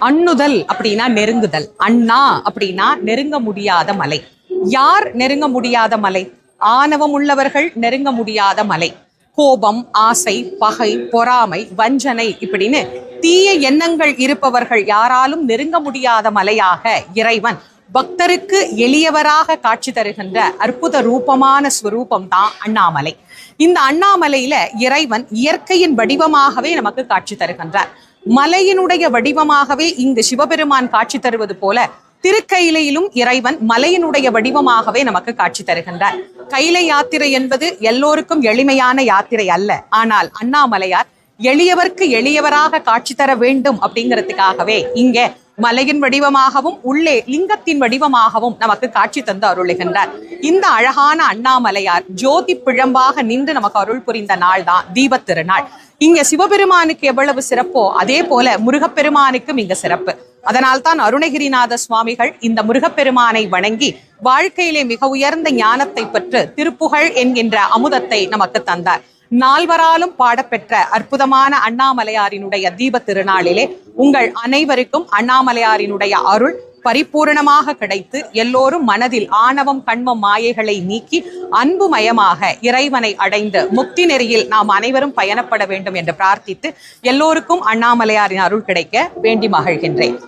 அண்ணுதல் அப்படின்னா நெருங்குதல், அண்ணா அப்படின்னா நெருங்க முடியாத மலை. யார் நெருங்க முடியாத மலை? ஆணவம் உள்ளவர்கள் நெருங்க முடியாத மலை. கோபம், ஆசை, பகை, பொறாமை, வஞ்சனை இப்படின்னு தீய எண்ணங்கள் இருப்பவர்கள் யாராலும் நெருங்க முடியாத மலையாக இறைவன் பக்தருக்கு எளியவராக காட்சி தருகின்ற அற்புத ரூபமான ஸ்வரூபம் தான் அண்ணாமலை. இந்த அண்ணாமலையில இறைவன் இயற்கையின் வடிவமாகவே நமக்கு காட்சி தருகின்றார். மலையினுடைய வடிவமாகவே இங்கு சிவபெருமான் காட்சி தருவது போல திருக்கையிலையிலும் இறைவன் மலையினுடைய வடிவமாகவே நமக்கு காட்சி தருகின்றார். கைலை யாத்திரை என்பது எல்லோருக்கும் எளிமையான யாத்திரை அல்ல. ஆனால் அண்ணாமலையார் எளியவர்க்கு எளியவராக காட்சி தர வேண்டும் அப்படிங்கிறதுக்காகவே இங்கே மலையின் வடிவமாகவும் உள்ளே லிங்கத்தின் வடிவமாகவும் நமக்கு காட்சி தந்து அருளுகின்றார். இந்த அழகான அண்ணாமலையார் ஜோதி பிழம்பாக நின்று நமக்கு அருள் புரிந்த நாள் தான் தீபத் திருநாள். இங்க சிவபெருமானுக்கு எவ்வளவு சிறப்போ அதே போல முருகப்பெருமானுக்கும் இங்க சிறப்பு. அதனால்தான் அருணகிரிநாத சுவாமிகள் இந்த முருகப்பெருமானை வணங்கி வாழ்க்கையிலே மிக உயர்ந்த ஞானத்தை பெற்று திருப்புகழ் என்கின்ற அமுதத்தை நமக்கு தந்தார். நால்வராலும் பாடப்பெற்ற அற்புதமான அண்ணாமலையாரினுடைய தீப திருநாளிலே உங்கள் அனைவருக்கும் அண்ணாமலையாரினுடைய அருள் பரிபூரணமாக கிடைத்து எல்லோரும் மனதில் ஆணவம் கண்மம் மாயைகளை நீக்கி அன்புமயமாக இறைவனை அடைந்து முக்தி நெறியில் நாம் அனைவரும் பயணப்பட வேண்டும் என்று பிரார்த்தித்து எல்லோருக்கும் அண்ணாமலையாரின் அருள் கிடைக்க வேண்டி மகிழ்கின்றேன்.